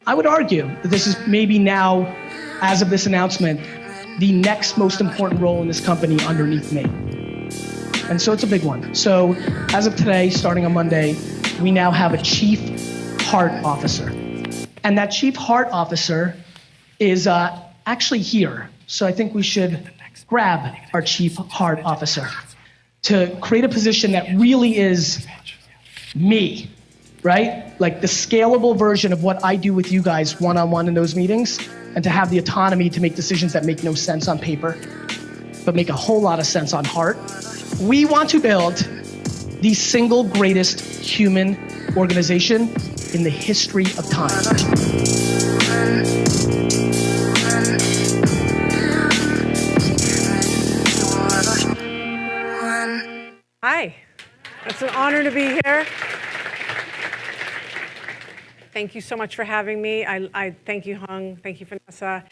I would argue that this is maybe now, as of this announcement, the next most important role in this company underneath me. And so it's a big one. So as of today, starting on Monday, we now have a Chief Heart Officer. And that Chief Heart Officer is actually here. So I think we should grab our Chief Heart Officer to create a position that really is me, right? Like the scalable version of what I do with you guys one-on-one in those meetings, and to have the autonomy to make decisions that make no sense on paper, but make a whole lot of sense on heart. We want to build the single greatest human organization in the history of time. Hi, it's an honor to be here. Thank you so much for having me. I thank you, Hung. Thank you, Vanessa.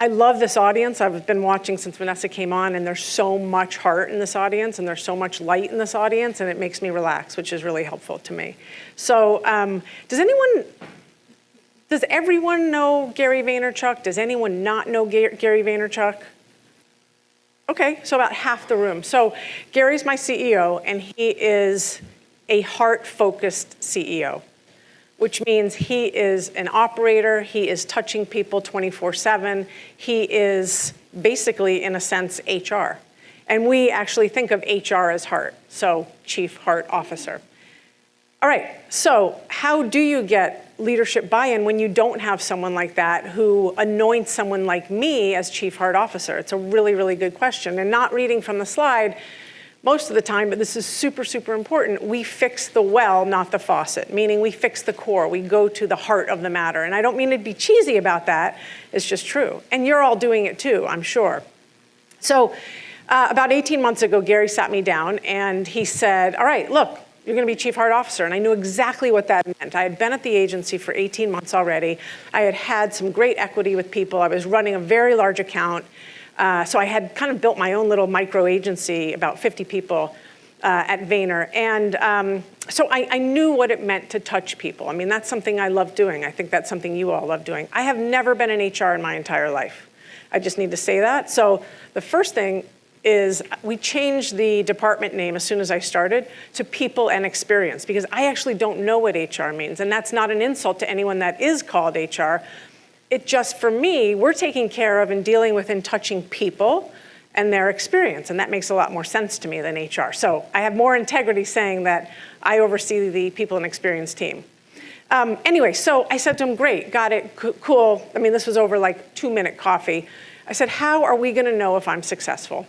I love this audience. I've been watching since Vanessa came on, and there's so much heart in this audience, and there's so much light in this audience, and it makes me relax, which is really helpful to me. So does everyone know Gary Vaynerchuk? Does anyone not know Gary Vaynerchuk? Okay, so about half the room. So Gary's my CEO, and he is a heart-focused CEO, which means he is an operator, he is touching people 24/7, he is basically, in a sense, HR. And we actually think of HR as heart, so Chief Heart Officer. All right, so how do you get leadership buy-in when you don't have someone like that who anoints someone like me as Chief Heart Officer? It's a really, really good question. And not reading from the slide most of the time, but this is super, super important. We fix the well, not the faucet, meaning we fix the core. We go to the heart of the matter. And I don't mean to be cheesy about that. It's just true. And you're all doing it too, I'm sure. So about 18 months ago, Gary sat me down and he said, all right, look, you're going to be Chief Heart Officer. And I knew exactly what that meant. I had been at the agency for 18 months already. I had had some great equity with people. I was running a very large account. So I had kind of built my own little micro agency, about 50 people at Vayner. And so I knew what it meant to touch people. I mean, that's something I love doing. I think that's something you all love doing. I have never been in HR in my entire life. I just need to say that. So the first thing is we changed the department name as soon as I started to People and Experience, because I actually don't know what HR means. And that's not an insult to anyone that is called HR. It just, for me, we're taking care of and dealing with and touching people and their experience. And that makes a lot more sense to me than HR. So I have more integrity saying that I oversee the People and Experience team. Anyway, so I said to him, great, got it, cool. I mean, this was over like 2-minute coffee. I said, how are we gonna know if I'm successful?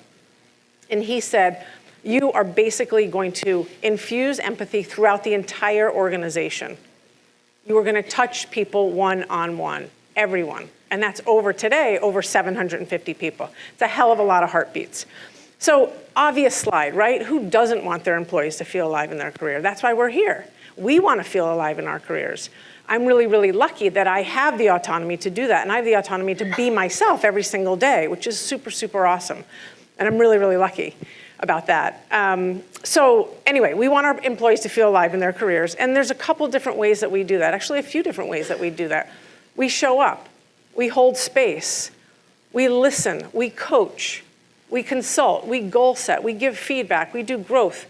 And he said, you are basically going to infuse empathy throughout the entire organization. You are gonna touch people one-on-one, everyone. And that's over 750 people. It's a hell of a lot of heartbeats. So obvious slide, right? Who doesn't want their employees to feel alive in their career? That's why we're here. We wanna feel alive in our careers. I'm really, really lucky that I have the autonomy to do that. And I have the autonomy to be myself every single day, which is super, super awesome. And I'm really, really lucky about that. So anyway, we want our employees to feel alive in their careers. And there's a couple different ways that we do that. Actually, a few different ways that we do that. We show up, we hold space, we listen, we coach, we consult, we goal set, we give feedback, we do growth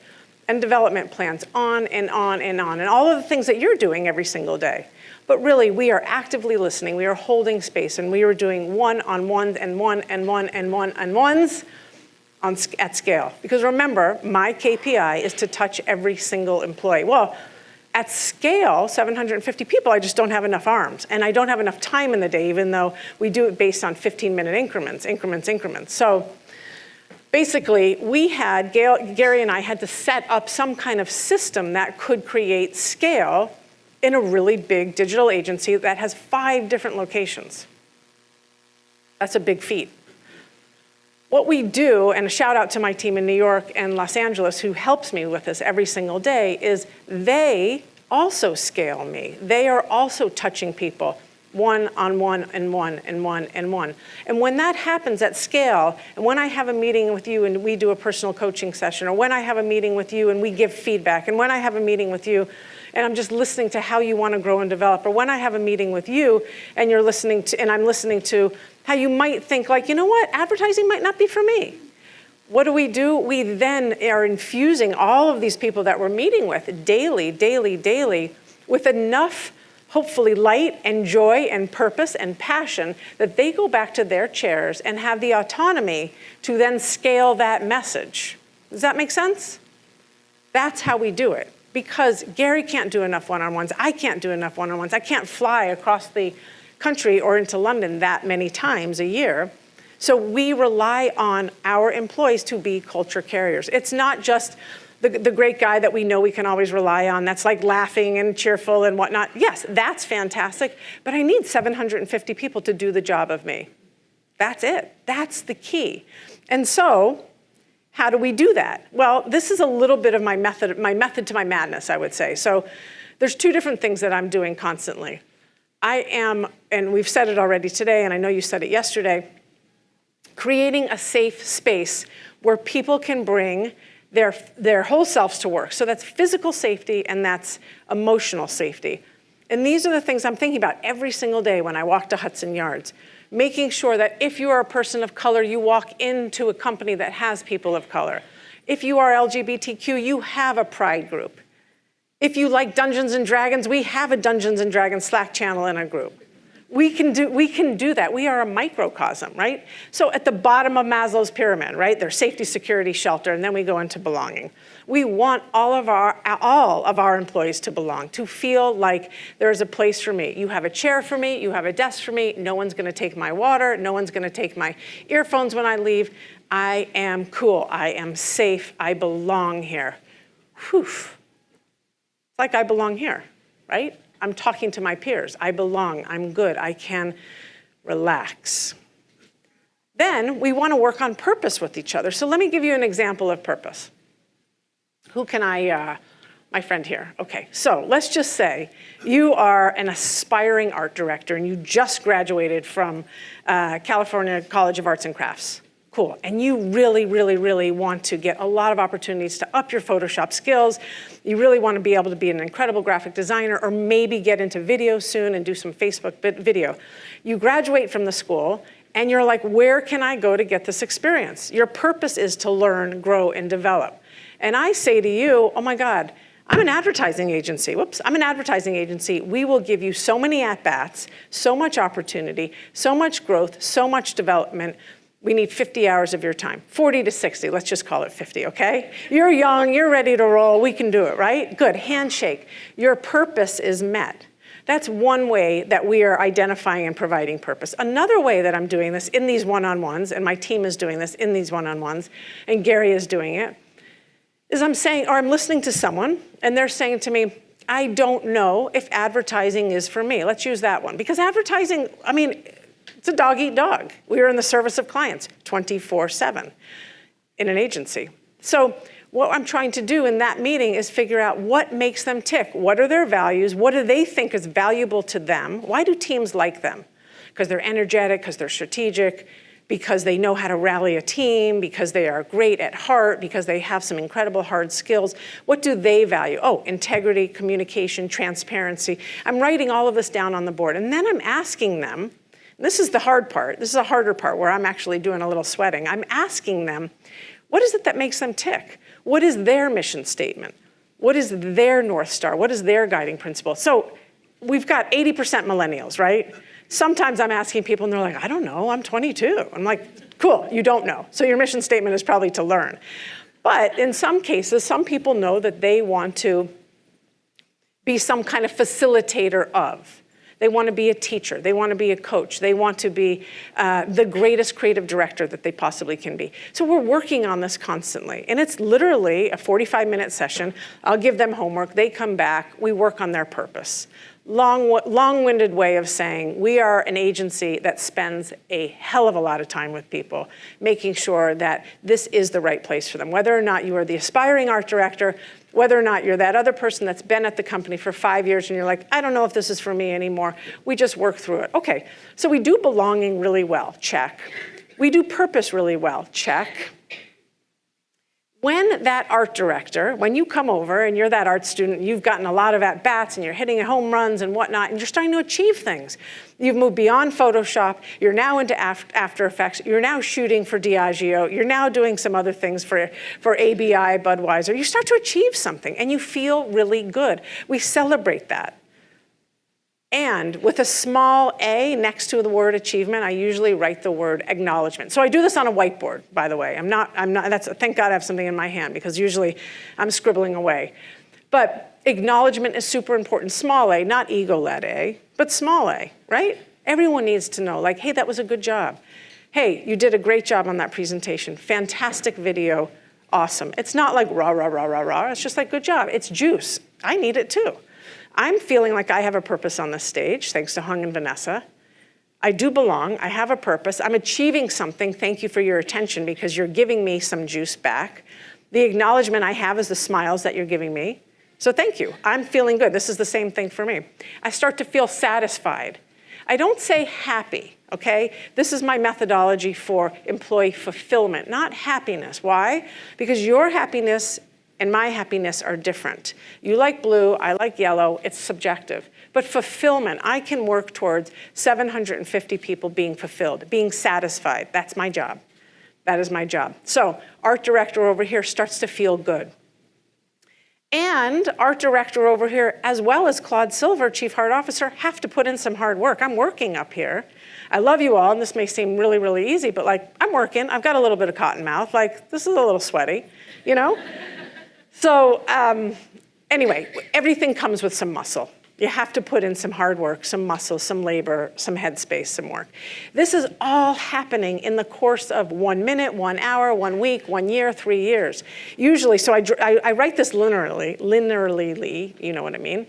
and development plans, on and on and on, and all of the things that you're doing every single day. But really, we are actively listening, we are holding space, and we are doing one-on-ones and one-on-ones at scale. Because remember, my KPI is to touch every single employee. Well, at scale, 750 people, I just don't have enough arms. And I don't have enough time in the day, even though we do it based on 15-minute increments. So basically, Gary and I had to set up some kind of system that could create scale in a really big digital agency that has 5 different locations. That's a big feat. What we do, and a shout out to my team in New York and Los Angeles who helps me with this every single day, is they also scale me. They are also touching people one-on-one and one and one and one. And when that happens at scale, and when I have a meeting with you and we do a personal coaching session, or when I have a meeting with you and we give feedback, and when I have a meeting with you and I'm just listening to how you want to grow and develop. Or when I have a meeting with you and you're listening to, and I'm listening to how you might think like, you know what, advertising might not be for me. What do? We then are infusing all of these people that we're meeting with daily, with enough, hopefully, light and joy and purpose and passion that they go back to their chairs and have the autonomy to then scale that message. Does that make sense? That's how we do it. Because Gary can't do enough one-on-ones. I can't do enough one-on-ones. I can't fly across the country or into London that many times a year. So we rely on our employees to be culture carriers. It's not just the great guy that we know we can always rely on that's like laughing and cheerful and whatnot. Yes, that's fantastic, but I need 750 people to do the job of me. That's it. That's the key. And so how do we do that? Well, this is a little bit of my method to my madness, I would say. So there's two different things that I'm doing constantly. I am, and we've said it already today, and I know you said it yesterday, creating a safe space where people can bring their whole selves to work. So that's physical safety and that's emotional safety. And these are the things I'm thinking about every single day when I walk to Hudson Yards. Making sure that if you are a person of color, you walk into a company that has people of color. If you are LGBTQ, you have a pride group. If you like Dungeons and Dragons, we have a Dungeons and Dragons Slack channel in a group. We can do that. We are a microcosm, right? So at the bottom of Maslow's pyramid, right, there's safety, security, shelter, and then we go into belonging. We want all of our employees to belong, to feel like there's a place for me. You have a chair for me, you have a desk for me, no one's gonna take my water, no one's gonna take my earphones when I leave. I am cool, I am safe, I belong here. Whew. It's like I belong here, right? I'm talking to my peers. I belong. I'm good. I can relax. Then we want to work on purpose with each other. So let me give you an example of purpose. Who can my friend here. Okay, so let's just say you are an aspiring art director and you just graduated from California College of Arts and Crafts. Cool, and you really want to get a lot of opportunities to up your Photoshop skills. You really want to be able to be an incredible graphic designer or maybe get into video soon and do some Facebook video. You graduate from the school and you're like, where can I go to get this experience? Your purpose is to learn, grow, and develop. And I say to you, oh my God, I'm an advertising agency. I'm an advertising agency. We will give you so many at-bats, so much opportunity, so much growth, so much development. We need 50 hours of your time, 40 to 60, let's just call it 50, okay? You're young, you're ready to roll, we can do it, right? Good, handshake. Your purpose is met. That's one way that we are identifying and providing purpose. Another way that I'm doing this in these one-on-ones, and my team is doing this in these one-on-ones, and Gary is doing it, is I'm saying, or I'm listening to someone, and they're saying to me, I don't know if advertising is for me. Let's use that one. Because advertising, I mean, it's a dog-eat-dog. We are in the service of clients 24/7 in an agency. So what I'm trying to do in that meeting is figure out what makes them tick. What are their values? What do they think is valuable to them? Why do teams like them? Because they're energetic, because they're strategic, because they know how to rally a team, because they are great at heart, because they have some incredible hard skills. What do they value? Oh, integrity, communication, transparency. I'm writing all of this down on the board. And then I'm asking them, this is the hard part. This is a harder part where I'm actually doing a little sweating. I'm asking them, what is it that makes them tick? What is their mission statement? What is their North Star? What is their guiding principle? So we've got 80% millennials, right? Sometimes I'm asking people and they're like, I don't know, I'm 22. I'm like, cool, you don't know. So your mission statement is probably to learn. But in some cases, some people know that they want to be some kind of facilitator of. They want to be a teacher. They want to be a coach. They want to be the greatest creative director that they possibly can be. So we're working on this constantly. And it's literally a 45-minute session. I'll give them homework. They come back. We work on their purpose. Long-winded way of saying we are an agency that spends a hell of a lot of time with people, making sure that this is the right place for them. Whether or not you are the aspiring art director, whether or not you're that other person that's been at the company for 5 years and you're like, I don't know if this is for me anymore. We just work through it. Okay, so we do belonging really well, check. We do purpose really well, check. When that art director, when you come over and you're that art student, you've gotten a lot of at-bats and you're hitting home runs and whatnot, and you're starting to achieve things. You've moved beyond Photoshop, you're now into After Effects, you're now shooting for Diageo, you're now doing some other things for ABI, Budweiser. You start to achieve something and you feel really good. We celebrate that. And with a small a next to the word achievement, I usually write the word acknowledgement. So I do this on a whiteboard, by the way. Thank God I have something in my hand because usually I'm scribbling away. But acknowledgement is super important. Small a, not ego-led a, but small a, right? Everyone needs to know, like, hey, that was a good job. Hey, you did a great job on that presentation. Fantastic video, awesome. It's not like rah, rah, rah, rah, rah. It's just like, good job. It's juice. I need it too. I'm feeling like I have a purpose on this stage, thanks to Hung and Vanessa. I do belong, I have a purpose, I'm achieving something, thank you for your attention because you're giving me some juice back. The acknowledgement I have is the smiles that you're giving me. So thank you, I'm feeling good. This is the same thing for me. I start to feel satisfied. I don't say happy, okay? This is my methodology for employee fulfillment, not happiness. Why? Because your happiness and my happiness are different. You like blue, I like yellow, it's subjective. But fulfillment, I can work towards 750 people being fulfilled, being satisfied. That's my job. That is my job. So art director over here starts to feel good. And art director over here, as well as Claude Silver, chief art officer, have to put in some hard work. I'm working up here. I love you all, and this may seem really, really easy, but like, I'm working. I've got a little bit of cotton mouth. Like, this is a little sweaty, you know? So anyway, everything comes with some muscle. You have to put in some hard work, some muscle, some labor, some headspace, some work. This is all happening in the course of 1 minute, 1 hour, 1 week, 1 year, 3 years. Usually, so I write this linearly, you know what I mean?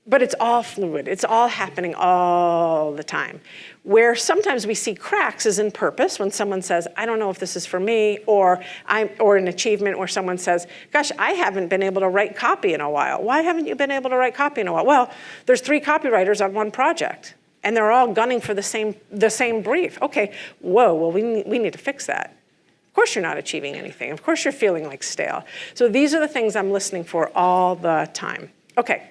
But it's all fluid. It's all happening all the time. Where sometimes we see cracks is in purpose, when someone says, I don't know if this is for me, or an achievement where someone says, gosh, I haven't been able to write copy in a while. Why haven't you been able to write copy in a while? Well, there's 3 copywriters on one project, and they're all gunning for the same brief. Okay, whoa, well, we need to fix that. Of course you're not achieving anything. Of course you're feeling like stale. So these are the things I'm listening for all the time. Okay.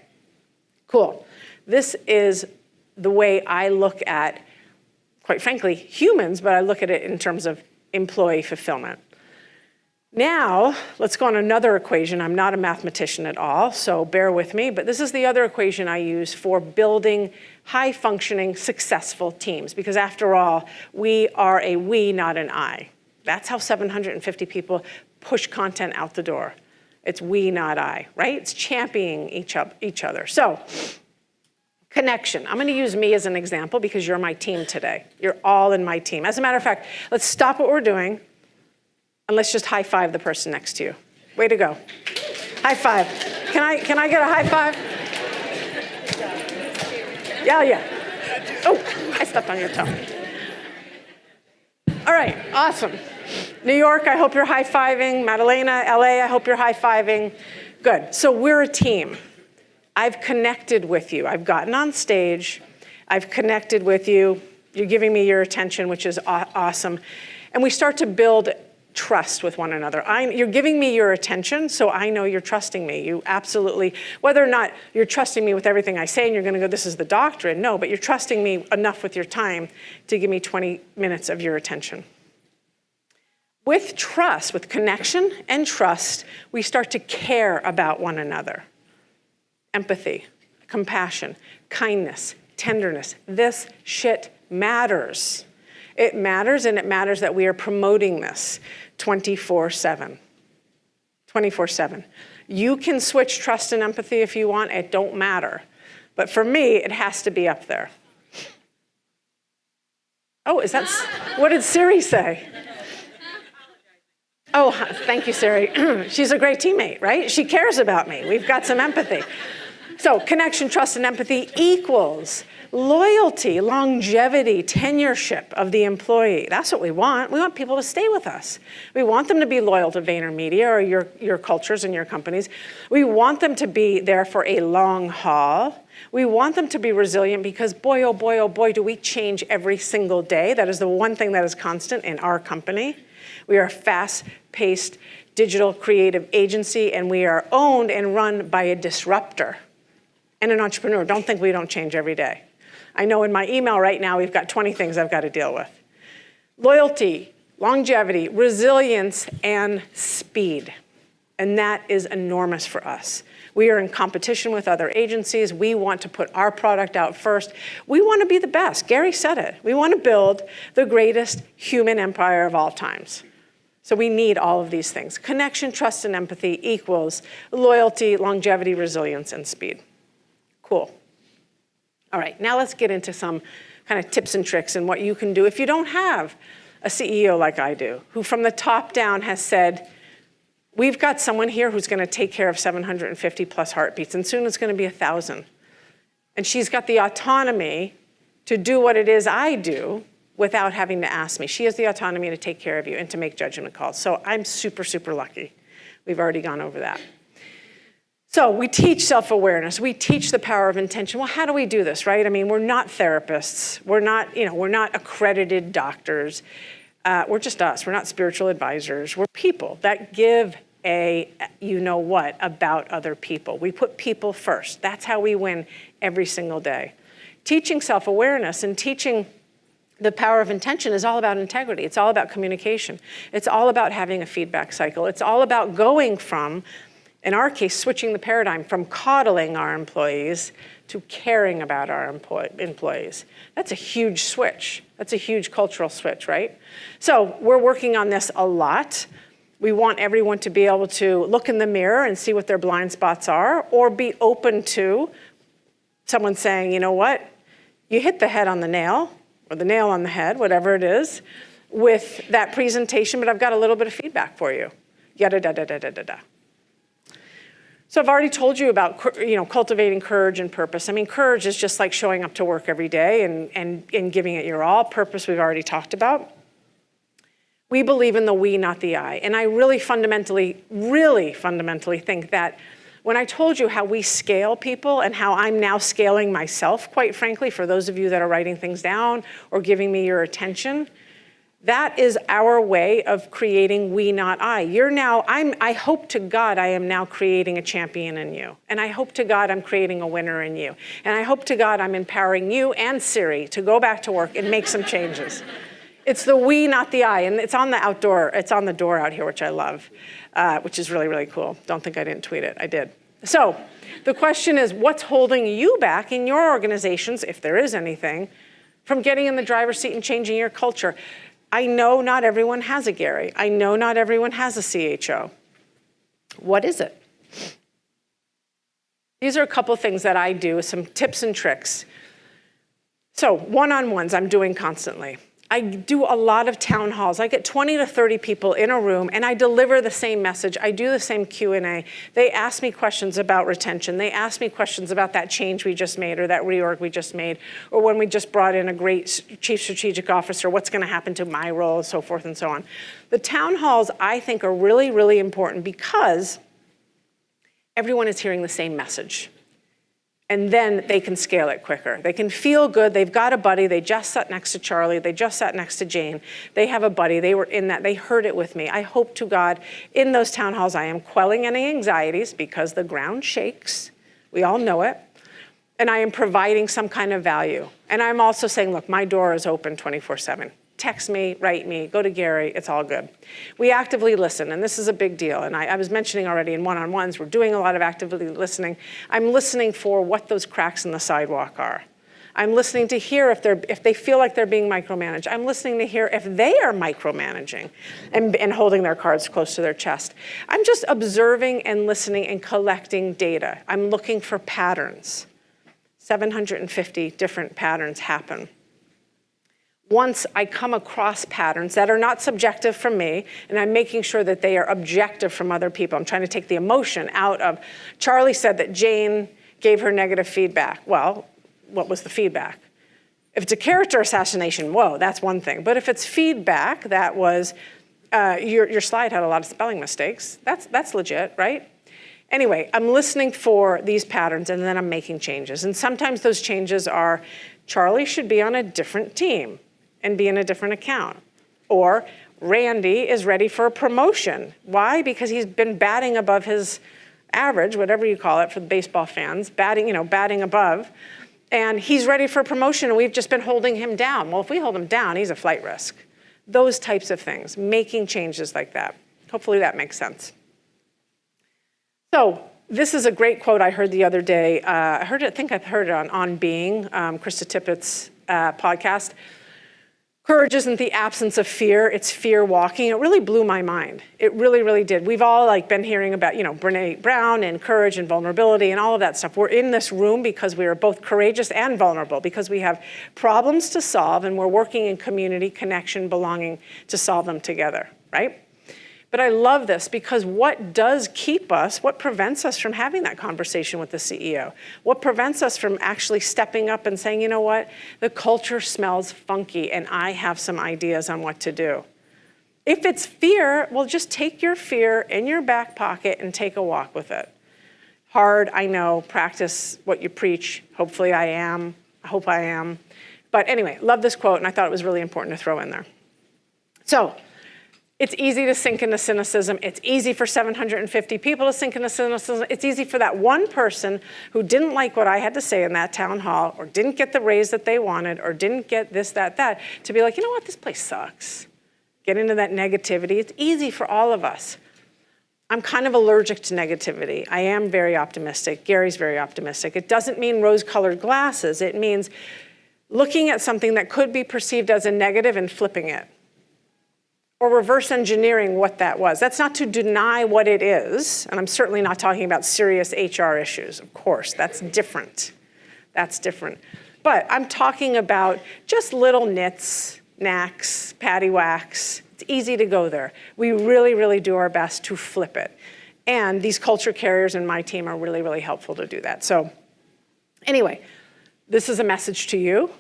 Cool. This is the way I look at, quite frankly, humans, but I look at it in terms of employee fulfillment. Now, let's go on another equation. I'm not a mathematician at all, so bear with me, but this is the other equation I use for building high-functioning, successful teams, because after all, we are a we, not an I. That's how 750 people push content out the door. It's we, not I, right? It's championing each other. So, connection. I'm gonna use me as an example because you're my team today. You're all in my team. As a matter of fact, let's stop what we're doing and let's just high five the person next to you. Way to go. High five. Can I get a high five? Yeah. Oh, I stepped on your toe. All right, awesome. New York, I hope you're high-fiving. Madalena, LA, I hope you're high-fiving. Good, so we're a team. I've connected with you. I've gotten on stage. I've connected with you. You're giving me your attention, which is awesome. And we start to build trust with one another. You're giving me your attention, so I know you're trusting me. You absolutely, whether or not you're trusting me with everything I say and you're gonna go, this is the doctrine, no, but you're trusting me enough with your time to give me 20 minutes of your attention. With trust, with connection and trust, we start to care about one another. Empathy, compassion, kindness, tenderness. This shit matters. It matters, and it matters that we are promoting this 24/7. 24/7. You can switch trust and empathy if you want, it don't matter. But for me, it has to be up there. Oh, what did Siri say? Oh, thank you, Siri. She's a great teammate, right? She cares about me. We've got some empathy. So connection, trust, and empathy equals loyalty, longevity, tenureship of the employee. That's what we want. We want people to stay with us. We want them to be loyal to VaynerMedia or your cultures and your companies. We want them to be there for a long haul. We want them to be resilient because boy, oh boy, do we change every single day. That is the one thing that is constant in our company. We are a fast-paced, digital creative agency, and we are owned and run by a disruptor and an entrepreneur. Don't think we don't change every day. I know in my email right now, we've got 20 things I've got to deal with. Loyalty, longevity, resilience, and speed. And that is enormous for us. We are in competition with other agencies. We want to put our product out first. We want to be the best. Gary said it. We want to build the greatest human empire of all times. So we need all of these things. Connection, trust, and empathy equals loyalty, longevity, resilience, and speed. Cool. All right, now let's get into some kind of tips and tricks and what you can do if you don't have a CEO like I do, who from the top down has said, we've got someone here who's going to take care of 750 plus heartbeats, and soon it's going to be 1,000. And she's got the autonomy to do what it is I do without having to ask me. She has the autonomy to take care of you and to make judgment calls. So I'm super, super lucky. We've already gone over that. So we teach self-awareness. We teach the power of intention. Well, how do we do this, right? I mean, we're not therapists. We're not accredited doctors. We're just us. We're not spiritual advisors. We're people that give a you-know-what about other people. We put people first. That's how we win every single day. Teaching self-awareness and teaching the power of intention is all about integrity. It's all about communication. It's all about having a feedback cycle. It's all about going from, in our case, switching the paradigm from coddling our employees to caring about our employees. That's a huge switch. That's a huge cultural switch, right? So we're working on this a lot. We want everyone to be able to look in the mirror and see what their blind spots are, or be open to someone saying, you know what, you hit the head on the nail, or the nail on the head, whatever it is, with that presentation, but I've got a little bit of feedback for you. Yada, da, da, da, da, da, da. So I've already told you about, cultivating courage and purpose. I mean, courage is just like showing up to work every day and giving it your all. Purpose, we've already talked about. We believe in the we, not the I. And I really fundamentally think that when I told you how we scale people and how I'm now scaling myself, quite frankly, for those of you that are writing things down or giving me your attention, that is our way of creating we, not I. I hope to God I am now creating a champion in you. And I hope to God I'm creating a winner in you. And I hope to God I'm empowering you and Siri to go back to work and make some changes. It's the we, not the I. And it's on the door out here, which I love, which is really, really cool. Don't think I didn't tweet it. I did. So the question is, what's holding you back in your organizations, if there is anything, from getting in the driver's seat and changing your culture? I know not everyone has a Gary. I know not everyone has a CHO. What is it? These are a couple of things that I do, some tips and tricks. So one-on-ones I'm doing constantly. I do a lot of town halls. I get 20 to 30 people in a room and I deliver the same message. I do the same Q&A. They ask me questions about retention. They ask me questions about that change we just made or that reorg we just made, or when we just brought in a great chief strategic officer, what's going to happen to my role, and so forth and so on. The town halls, I think, are really, really important because everyone is hearing the same message. And then they can scale it quicker. They can feel good. They've got a buddy. They just sat next to Charlie. They just sat next to Jane. They have a buddy. They were in that. They heard it with me. I hope to God in those town halls I am quelling any anxieties because the ground shakes. We all know it. And I am providing some kind of value. And I'm also saying, look, my door is open 24/7. Text me, write me, go to Gary, it's all good. We actively listen, and this is a big deal. And I was mentioning already in one-on-ones, we're doing a lot of actively listening. I'm listening for what those cracks in the sidewalk are. I'm listening to hear if they feel like they're being micromanaged. I'm listening to hear if they are micromanaging and holding their cards close to their chest. I'm just observing and listening and collecting data. I'm looking for patterns. 750 different patterns happen. Once I come across patterns that are not subjective from me, and I'm making sure that they are objective from other people. I'm trying to take the emotion out of, Charlie said that Jane gave her negative feedback. Well, what was the feedback? If it's a character assassination, whoa, that's one thing. But if it's feedback that was, your slide had a lot of spelling mistakes, that's legit, right? Anyway, I'm listening for these patterns and then I'm making changes. And sometimes those changes are, Charlie should be on a different team and be in a different account. Or Randy is ready for a promotion. Why? Because he's been batting above his average, whatever you call it for the baseball fans, batting above. And he's ready for a promotion, and we've just been holding him down. Well, if we hold him down, he's a flight risk. Those types of things, making changes like that. Hopefully that makes sense. So this is a great quote I heard the other day. I think I've heard it on Being, Krista Tippett's podcast. Courage isn't the absence of fear, it's fear walking. It really blew my mind. It really, really did. We've all been hearing about, Brené Brown and courage and vulnerability and all of that stuff. We're in this room because we are both courageous and vulnerable, because we have problems to solve and we're working in community, connection, belonging to solve them together, right? But I love this because what does keep us, what prevents us from having that conversation with the CEO? What prevents us from actually stepping up and saying, you know what, the culture smells funky and I have some ideas on what to do. If it's fear, well, just take your fear in your back pocket and take a walk with it. Hard, I know, practice what you preach. Hopefully I am, I hope I am. But anyway, love this quote and I thought it was really important to throw in there. So, it's easy to sink into cynicism. It's easy for 750 people to sink into cynicism. It's easy for that one person who didn't like what I had to say in that town hall, or didn't get the raise that they wanted, or didn't get this, that, to be like, you know what, this place sucks. Get into that negativity. It's easy for all of us. I'm kind of allergic to negativity. I am very optimistic. Gary's very optimistic. It doesn't mean rose-colored glasses. It means looking at something that could be perceived as a negative and flipping it, or reverse engineering what that was. That's not to deny what it is, and I'm certainly not talking about serious HR issues, of course, that's different. That's different. But I'm talking about just little nits, knacks, paddywhacks. It's easy to go there. We really, really do our best to flip it. And these culture carriers in my team are really, really helpful to do that. So anyway, this is a message to you.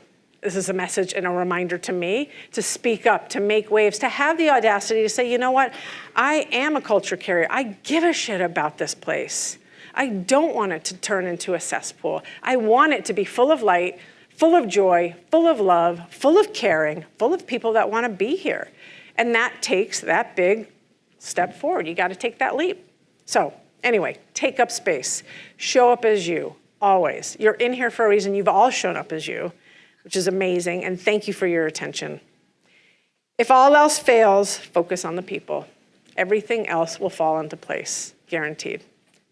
This is a message and a reminder to me to speak up, to make waves, to have the audacity to say, you know what, I am a culture carrier. I give a shit about this place. I don't want it to turn into a cesspool. I want it to be full of light, full of joy, full of love, full of caring, full of people that want to be here. And that takes that big step forward. You got to take that leap. So anyway, take up space. Show up as you, always. You're in here for a reason. You've all shown up as you, which is amazing, and thank you for your attention. If all else fails, focus on the people. Everything else will fall into place, guaranteed.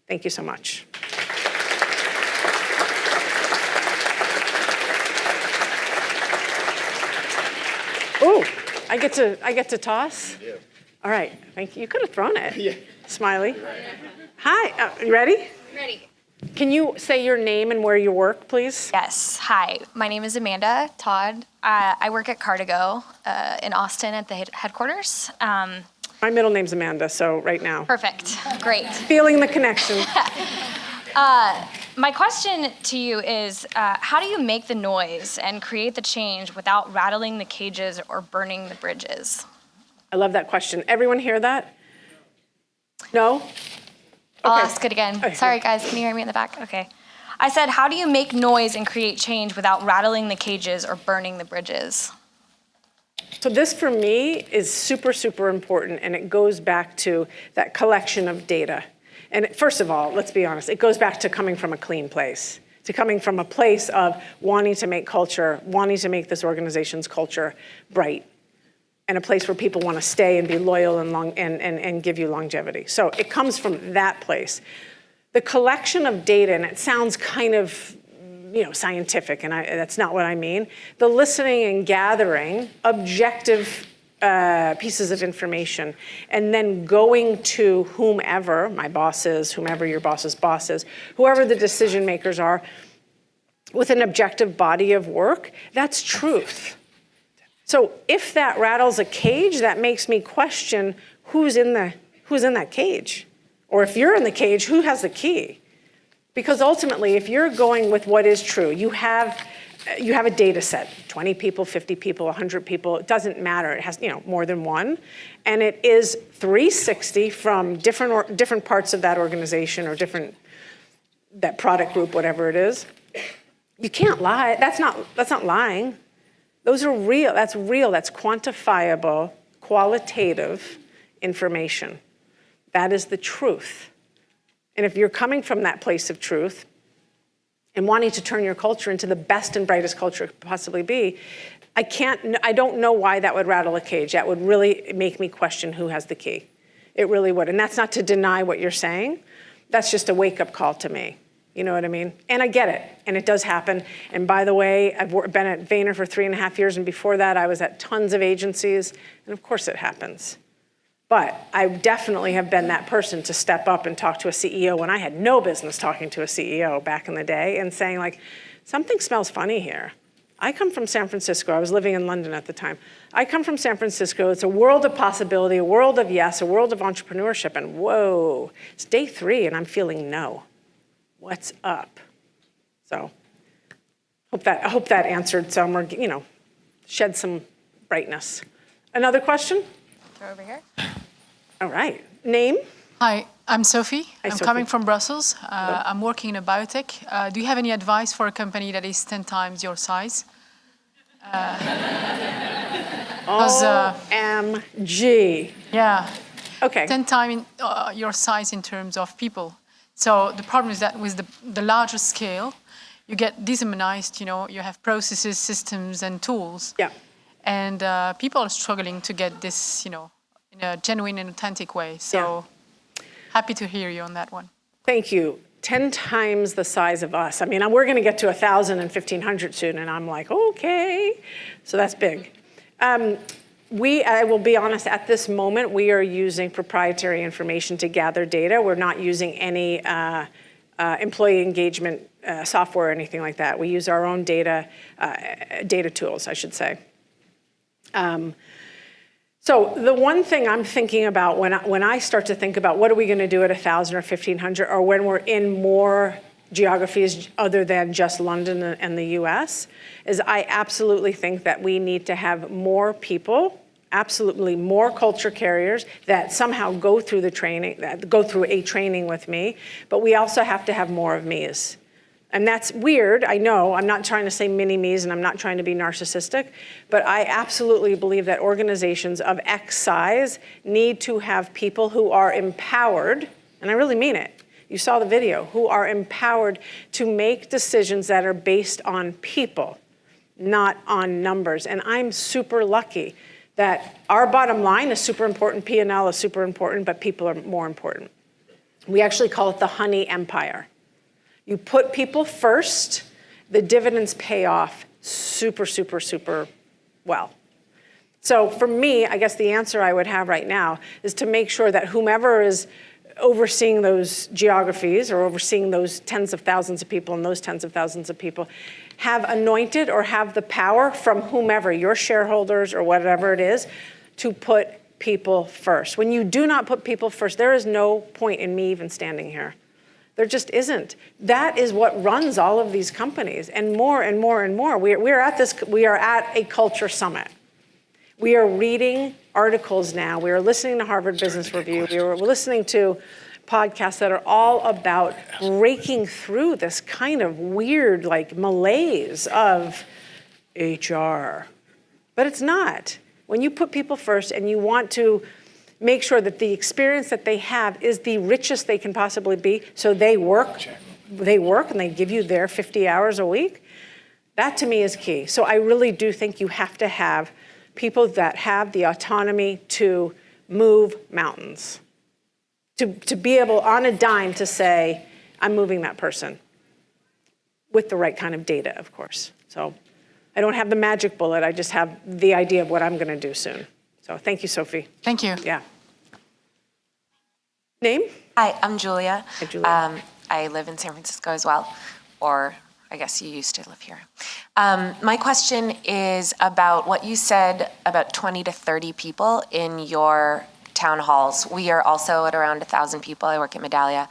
Thank you so much. Ooh, I get to toss? Yeah. All right, thank you. You could have thrown it. Yeah. Smiley. Hi, you ready? Ready. Can you say your name and where you work, please? Yes. Hi, my name is Amanda Todd. I work at Cardigo in Austin at the headquarters. My middle name's Amanda, so right now. Perfect. Great. Feeling the connection. My question to you is, how do you make the noise and create the change without rattling the cages or burning the bridges? I love that question. Everyone hear that? No? I'll Okay. ask it again. Okay. Sorry, guys. Can you hear me in the back? Okay. I said, how do you make noise and create change without rattling the cages or burning the bridges? So this, for me, is super, super important, and it goes back to that collection of data. And first of all, let's be honest, it goes back to coming from a clean place, to coming from a place of wanting to make culture, wanting to make this organization's culture bright, and a place where people want to stay and be loyal and give you longevity. So it comes from that place. The collection of data, and it sounds kind of scientific, and that's not what I mean. The listening and gathering objective pieces of information, and then going to whomever, my boss is, whomever your boss's boss is, whoever the decision makers are, with an objective body of work, that's truth. So if that rattles a cage, that makes me question who's in that cage. Or if you're in the cage, who has the key? Because ultimately, if you're going with what is true, you have a data set, 20 people, 50 people, 100 people, it doesn't matter. It has more than one. And it is 360 from different parts of that organization or that product group, whatever it is. You can't lie. That's not lying. Those are real. That's real. That's quantifiable, qualitative information. That is the truth. And if you're coming from that place of truth and wanting to turn your culture into the best and brightest culture it could possibly be, I don't know why that would rattle a cage. That would really make me question who has the key. It really would. And that's not to deny what you're saying. That's just a wake-up call to me. You know what I mean? And I get it, and it does happen. And by the way, I've been at Vayner for 3.5 years, and before that, I was at tons of agencies, and of course it happens. But I definitely have been that person to step up and talk to a CEO when I had no business talking to a CEO back in the day and saying, like, something smells funny here. I come from San Francisco. I was living in London at the time. I come from San Francisco. It's a world of possibility, a world of yes, a world of entrepreneurship, and whoa, it's day 3, and I'm feeling no. What's up? So I hope that answered some, or shed some brightness. Another question? Throw over here. All right. Name? Hi, I'm Sophie. I'm Sophie. coming from Brussels. I'm working in a biotech. Do you have any advice for a company that is 10 times your size? OMG. Yeah. Okay. 10 times your size in terms of people. So the problem is that with the larger scale, you get dehumanized, you have processes, systems, and tools. Yeah. And people are struggling to get this, in a genuine and authentic way. So happy to hear you on that one. Thank you. 10 times the size of us. I mean, we're going to get to 1,000 and 1,500 soon, and I'm like, okay. So that's big. I will be honest, at this moment, we are using proprietary information to gather data. We're not using any employee engagement software or anything like that. We use our own data tools, I should say. So the one thing I'm thinking about when I start to think about what are we going to do at 1,000 or 1,500, or when we're in more geographies other than just London and the US, is I absolutely think that we need to have more people, absolutely more culture carriers that somehow go through a training with me, but we also have to have more of me's. And that's weird, I know. I'm not trying to say mini-me's, and I'm not trying to be narcissistic, but I absolutely believe that organizations of X size need to have people who are empowered, and I really mean it. You saw the video, who are empowered to make decisions that are based on people, not on numbers. And I'm super lucky that our bottom line is super important, P&L is super important, but people are more important. We actually call it the honey empire. You put people first, the dividends pay off super, super, super well. So for me, I guess the answer I would have right now is to make sure that whomever is overseeing those geographies or overseeing those tens of thousands of people and those tens of thousands of people have anointed or have the power from whomever, your shareholders or whatever it is, to put people first. When you do not put people first, there is no point in me even standing here. There just isn't. That is what runs all of these companies, and more and more and more. We are at a culture summit. We are reading articles now. We are listening to Harvard Business Review. We are listening to podcasts that are all about breaking through this kind of weird, malaise of HR. But it's not. When you put people first and you want to make sure that the experience that they have is the richest they can possibly be, so they work and they give you their 50 hours a week, that to me is key. So I really do think you have to have people that have the autonomy to move mountains, to be able on a dime to say, I'm moving that person, with the right kind of data, of course. So I don't have the magic bullet, I just have the idea of what I'm gonna do soon. So thank you, Sophie. Thank you. Yeah. Name? Hi, I'm Julia. Hi, Julia. I live in San Francisco as well, or I guess you used to live here. My question is about what you said about 20 to 30 people in your town halls. We are also at around 1,000 people. I work at Medallia.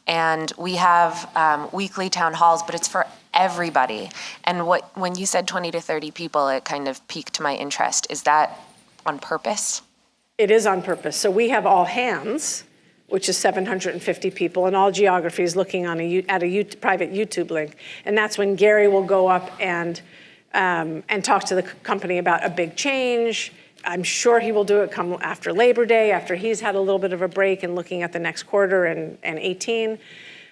And we have weekly town halls, but it's for everybody. And when you said 20 to 30 people, it kind of piqued my interest. Is that on purpose? It is on purpose. So we have all hands, which is 750 people in all geographies looking at a private YouTube link. And that's when Gary will go up and talk to the company about a big change, I'm sure he will do it come after Labor Day, after he's had a little bit of a break and looking at the next quarter and 18.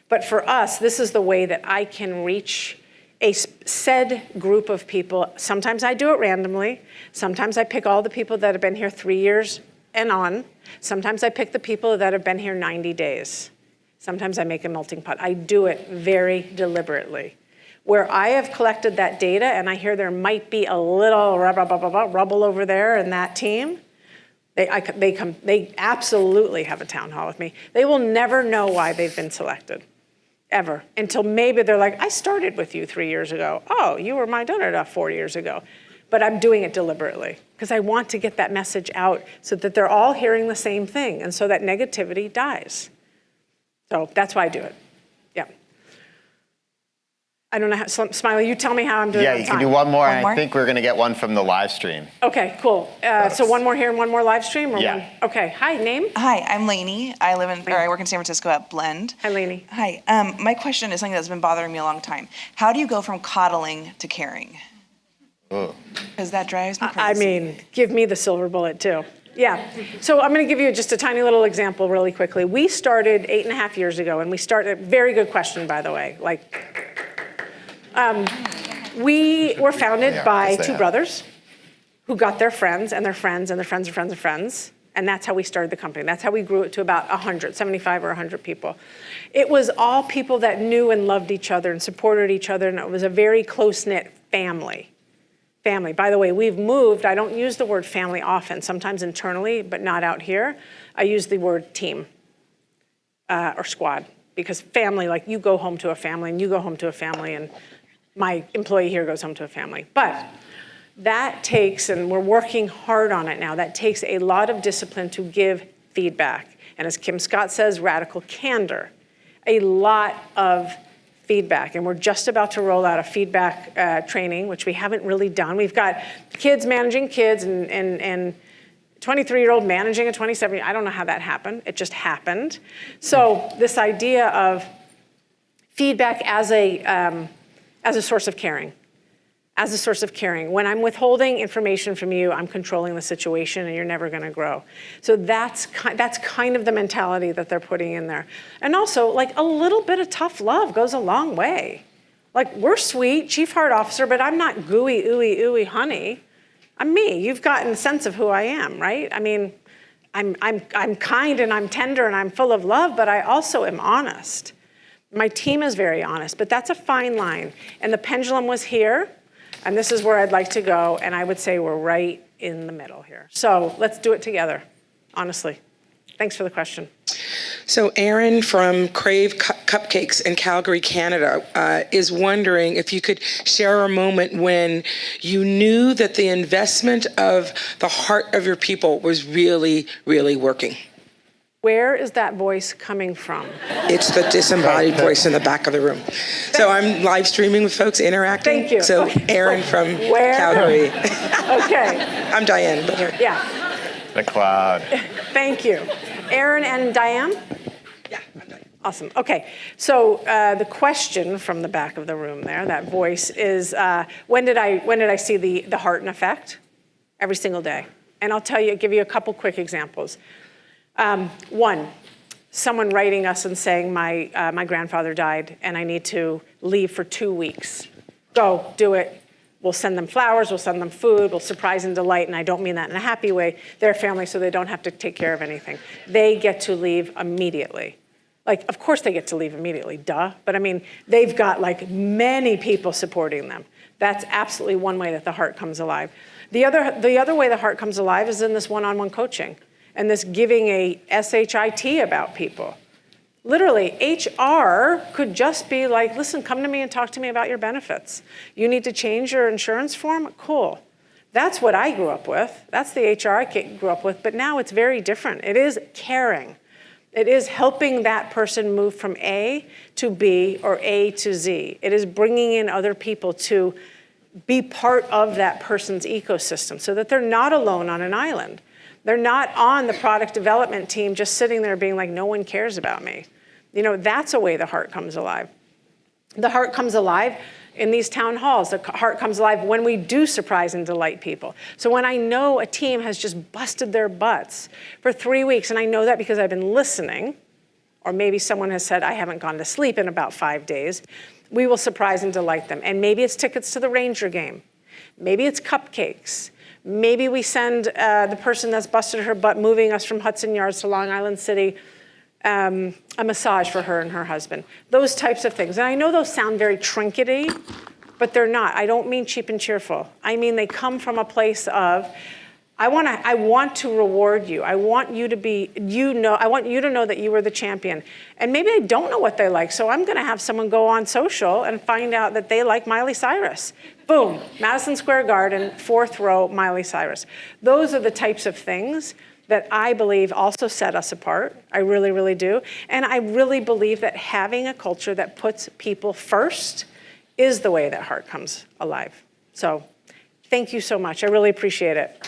But for us, this is the way that I can reach a said group of people. Sometimes I do it randomly. Sometimes I pick all the people that have been here 3 years and on. Sometimes I pick the people that have been here 90 days. Sometimes I make a melting pot. I do it very deliberately. Where I have collected that data and I hear there might be a little rubble over there in that team, they absolutely have a town hall with me. They will never know why they've been selected, ever, until maybe they're like, I started with you 3 years ago. Oh, you were my da-da-da 4 years ago. But I'm doing it deliberately because I want to get that message out so that they're all hearing the same thing and so that negativity dies. So that's why I do it. Yeah. I don't know how, Smiley, you tell me how I'm doing on Yeah, you time. can do one more. One more? I think we're going to get one from the live stream. Okay, cool. So one more here and one more live stream? Or Yeah. One? Okay, hi, name? Hi, I'm Lainey. I work in San Francisco at Blend. Hi, Lainey. Hi. My question is something that's been bothering me a long time. How do you go from coddling to caring? Ooh. Because that drives me crazy. I mean, give me the silver bullet too. Yeah, so I'm gonna give you just a tiny little example really quickly. We started 8.5 years ago, and we started, very good question, by the way. We were founded by two brothers who got their friends and their friends and their friends and friends and friends. And that's how we started the company. That's how we grew it to about 100, 75 or 100 people. It was all people that knew and loved each other and supported each other, and it was a very close-knit family. By the way, we've moved. I don't use the word family often, sometimes internally, but not out here. I use the word team or squad, because family, like you go home to a family and you go home to a family, and my employee here goes home to a family. But that takes, and we're working hard on it now, that takes a lot of discipline to give feedback. And as Kim Scott says, radical candor. A lot of feedback, and we're just about to roll out a feedback training, which we haven't really done. We've got kids managing kids and 23-year-old managing a 27-year-old. I don't know how that happened. It just happened. So this idea of feedback as a source of caring. As a source of caring. When I'm withholding information from you, I'm controlling the situation and you're never gonna grow. So that's kind of the mentality that they're putting in there. And also, like, a little bit of tough love goes a long way. Like, we're sweet, chief heart officer, but I'm not gooey, ooey, ooey, honey. I'm me. You've gotten a sense of who I am, right? I mean, I'm kind and I'm tender and I'm full of love, but I also am honest. My team is very honest, but that's a fine line. And the pendulum was here, and this is where I'd like to go, and I would say we're right in the middle here. So let's do it together, honestly. Thanks for the question. So Aaron from Crave Cupcakes in Calgary, Canada, is wondering if you could share a moment when you knew that the investment of the heart of your people was really, really working. Where is that voice coming from? It's the disembodied voice in the back of the room. So I'm live streaming with folks, interacting. Thank you. So Aaron from Where? Calgary. Okay. I'm Diane. But here. Yeah. The cloud. Thank you. Aaron and Diane? Yeah, I'm Diane. Awesome. Okay. So the question from the back of the room there, that voice, is when did I see the heart in effect? Every single day. And I'll give you a couple quick examples. One, someone writing us and saying, my grandfather died and I need to leave for 2 weeks. Go, do it. We'll send them flowers, we'll send them food, we'll surprise and delight, and I don't mean that in a happy way. They're family, so they don't have to take care of anything. They get to leave immediately. Like, of course they get to leave immediately, duh. But I mean, they've got like many people supporting them. That's absolutely one way that the heart comes alive. The other way the heart comes alive is in this one-on-one coaching and this giving a SHIT about people. Literally, HR could just be like, listen, come to me and talk to me about your benefits. You need to change your insurance form? Cool. That's what I grew up with. That's the HR I grew up with, but now it's very different. It is caring. It is helping that person move from A to B or A to Z. It is bringing in other people to be part of that person's ecosystem so that they're not alone on an island. They're not on the product development team just sitting there being like, no one cares about me. You know, that's a way the heart comes alive. The heart comes alive in these town halls, the heart comes alive when we do surprise and delight people. So when I know a team has just busted their butts for 3 weeks, and I know that because I've been listening, or maybe someone has said, I haven't gone to sleep in about 5 days, we will surprise and delight them. And maybe it's tickets to the Ranger game. Maybe it's cupcakes. Maybe we send the person that's busted her butt moving us from Hudson Yards to Long Island City a massage for her and her husband. Those types of things. And I know those sound very trinkety, but they're not. I don't mean cheap and cheerful. I mean they come from a place of, I want to reward you. I want you to be, I want you to know that you were the champion. And maybe I don't know what they like, so I'm gonna have someone go on social and find out that they like Miley Cyrus. Boom, Madison Square Garden, 4th row, Miley Cyrus. Those are the types of things that I believe also set us apart. I really, really do. And I really believe that having a culture that puts people first is the way that heart comes alive. So thank you so much. I really appreciate it.